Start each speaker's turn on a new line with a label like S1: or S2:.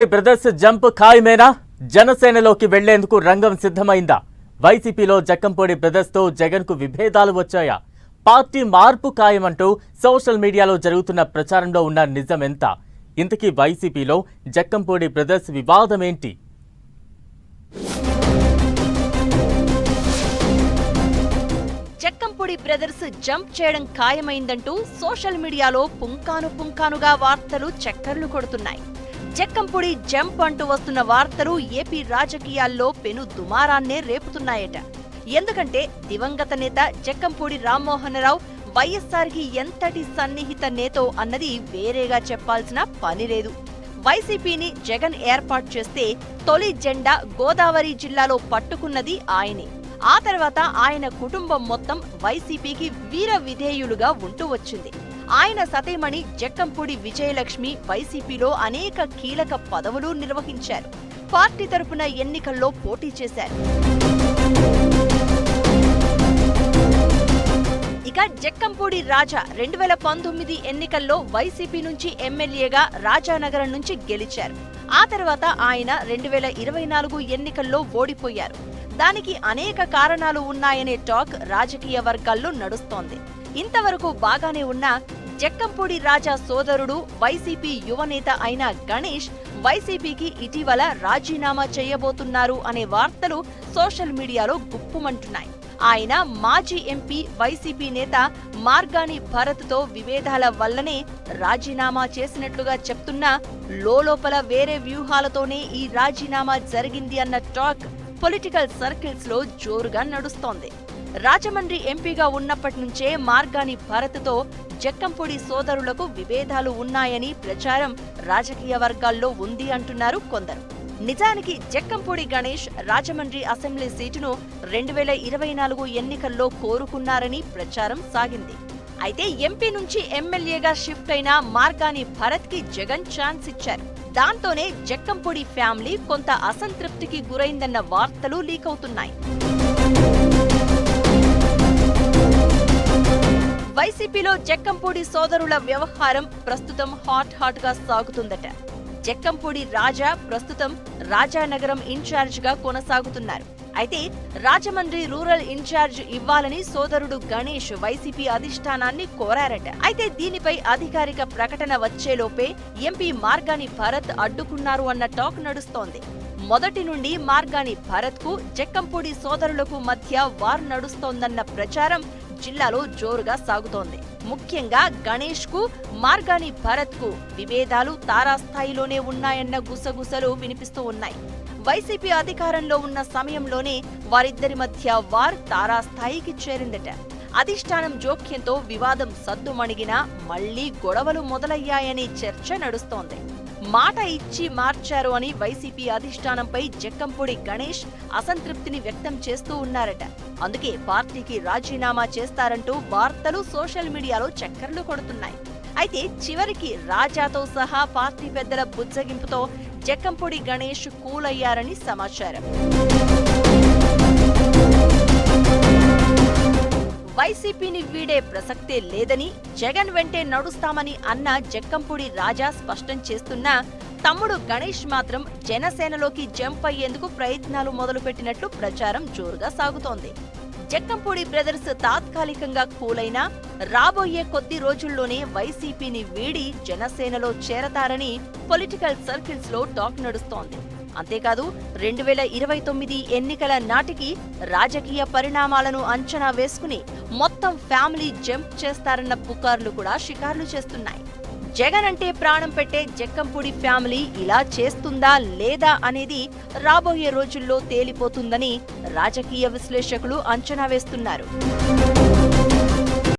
S1: Brothers jump ఖాయమేనా? జనసేనలోకి వెళ్లేందుకు రంగం సిద్ధమైందా? వైసీపీలో జక్కంపూడి బ్రదర్స్ తో జగన్ కు విభేదాలు వచ్చాయా? పార్టీ మార్పు ఖాయమంటూ సోషల్ మీడియాలో జరుగుతున్న ప్రచారంలో ఉన్న నిజం ఎంత? ఇంతకీ వైసీపీలో జక్కంపూడి బ్రదర్స్ వివాదం ఏంటి?
S2: జక్కంపూడి బ్రదర్స్ జంప్ చేయడం ఖాయమైందంటూ సోషల్ మీడియాలో పుంకానుగా వార్తలు చక్కర్లు కొడుతున్నాయి. జక్కంపూడి జంప్ అంటూ వస్తున్న వార్తలు ఏపీ రాజకీయాల్లో పెను దుమారాన్నే రేపుతున్నాయట. ఎందుకంటే దివంగత నేత జక్కంపూడి రామ్మోహనరావు వైఎస్ఆర్కి ఎంతటి సన్నిహిత నేతో అన్నది వేరేగా చెప్పాల్సిన పని లేదు. వైసీపీని జగన్ ఏర్పాటు చేస్తే తొలి జెండా గోదావరి జిల్లాలో పట్టుకున్నది ఆయనే. ఆ తర్వాత ఆయన కుటుంబం మొత్తం వైసీపీకి వీర విధేయులుగా ఉంటూ వచ్చింది. ఆయన సతీమణి జక్కంపూడి విజయలక్ష్మి వైసీపీలో అనేక కీలక పదవులు నిర్వహించారు. పార్టీ తరపున ఎన్నికల్లో పోటీ చేశారు. ఇక జక్కంపూడి రాజా 2019 ఎన్నికల్లో వైసీపీ నుంచి ఎమ్మెల్యేగా రాజానగరం నుంచి గెలిచారు. ఆ తర్వాత ఆయన 2024 ఎన్నికల్లో ఓడిపోయారు. దానికి అనేక కారణాలు ఉన్నాయనే టాక్ రాజకీయ వర్గాల్లో నడుస్తోంది. ఇంతవరకు బాగానే ఉన్న జక్కంపూడి రాజా సోదరుడు వైసీపీ యువనేత అయిన గణేష్ వైసీపీకి ఇటీవల రాజీనామా చేయబోతున్నారు అనే వార్తలు సోషల్ మీడియాలో గుప్పుమంటున్నాయి. ఆయన మాజీ ఎంపీ వైసీపీ నేత మార్గాని భరత్తో విభేదాల వల్లనే రాజీనామా చేసినట్లుగా చెప్తున్నా లోపల వేరే వ్యూహాలతోనే ఈ రాజీనామా జరిగింది అన్న టాక్ పొలిటికల్ సర్కిల్స్ లో జోరుగా నడుస్తోంది. రాజమండ్రి ఎంపీగా ఉన్నప్పటి నుంచే మార్గాని భరత్తో జక్కంపూడి సోదరులకు విభేదాలు ఉన్నాయని ప్రచారం రాజకీయ వర్గాల్లో ఉంది అంటున్నారు కొందరు. నిజానికి జక్కంపూడి గణేష్ రాజమండ్రి అసెంబ్లీ సీటును 2024 ఎన్నికల్లో కోరుకున్నారని ప్రచారం సాగింది. అయితే ఎంపీ నుంచి ఎమ్మెల్యేగా షిఫ్ట్ అయిన మార్గాని భరత్ కి జగన్ ఛాన్స్ ఇచ్చారు. దాంతోనే జక్కంపూడి ఫ్యామిలీ కొంత అసంతృప్తికి గురైందన్న వార్తలు లీక్ అవుతున్నాయి. వైసీపీలో జక్కంపూడి సోదరుల వ్యవహారం ప్రస్తుతం హాట్ గా సాగుతుందట. జక్కంపూడి రాజా ప్రస్తుతం రాజానగరం ఇన్ఛార్జ్ గా కొనసాగుతున్నారు. అయితే రాజమండ్రి రూరల్ ఇన్ఛార్జ్ ఇవ్వాలని సోదరుడు గణేష్ వైసీపీ అధిష్టానాన్ని కోరారట. అయితే దీనిపై అధికారిక ప్రకటన వచ్చేలోపే ఎంపీ మార్గాని భరత్ అడ్డుకున్నారు అన్న టాక్ నడుస్తోంది. మొదటి నుండి మార్గాని భరత్ కు జక్కంపూడి సోదరులకు మధ్య వార్ నడుస్తోందన్న ప్రచారం జిల్లాలో జోరుగా సాగుతోంది. ముఖ్యంగా గణేష్ కు మార్గాని భరత్ కు విభేదాలు తారాస్థాయిలోనే ఉన్నాయన్న గుసగుసలు వినిపిస్తూ ఉన్నాయి. వైసీపీ అధికారంలో ఉన్న సమయంలోనే వారిద్దరి మధ్య వార్ తారాస్థాయికి చేరిందట. అధిష్టానం జోక్యంతో వివాదం సద్దుమణిగినా మళ్లీ గొడవలు మొదలయ్యాయనే చర్చ నడుస్తోంది. మాట ఇచ్చి మార్చారు అని వైసీపీ అధిష్టానంపై జక్కంపూడి గణేష్ అసంతృప్తిని వ్యక్తం చేస్తూ ఉన్నారట. అందుకే పార్టీకి రాజీనామా చేస్తారంటూ వార్తలు సోషల్ మీడియాలో చక్కర్లు కొడుతున్నాయి. అయితే చివరికి రాజాతో సహా పార్టీ పెద్దల బుజ్జగింపుతో జక్కంపూడి గణేష్ కూల్ అయ్యారని సమాచారం. వైసీపీని వీడే ప్రసక్తే లేదని, జగన్ వెంటే నడుస్తామని అన్న జక్కంపూడి రాజా స్పష్టం చేస్తున్నా తమ్ముడు గణేష్ మాత్రం జనసేనలోకి జంప్ అయ్యేందుకు ప్రయత్నాలు మొదలుపెట్టినట్లు ప్రచారం జోరుగా సాగుతోంది. జక్కంపూడి బ్రదర్స్ తాత్కాలికంగా కూలైనా రాబోయే కొద్ది రోజుల్లోనే వైసీపీని వీడి జనసేనలో చేరతారని పొలిటికల్ సర్కిల్స్ లో టాక్ నడుస్తోంది. అంతేకాదు 2029 ఎన్నికల నాటికి రాజకీయ పరిణామాలను అంచనా వేసుకుని మొత్తం ఫ్యామిలీ జంప్ చేస్తారన్న పుకార్లు కూడా షికార్లు చేస్తున్నాయి. జగన్ అంటే ప్రాణం పెట్టే జక్కంపూడి ఫ్యామిలీ ఇలా చేస్తుందా లేదా అనేది రాబోయే రోజుల్లో తేలిపోతుందని రాజకీయ విశ్లేషకులు అంచనా వేస్తున్నారు.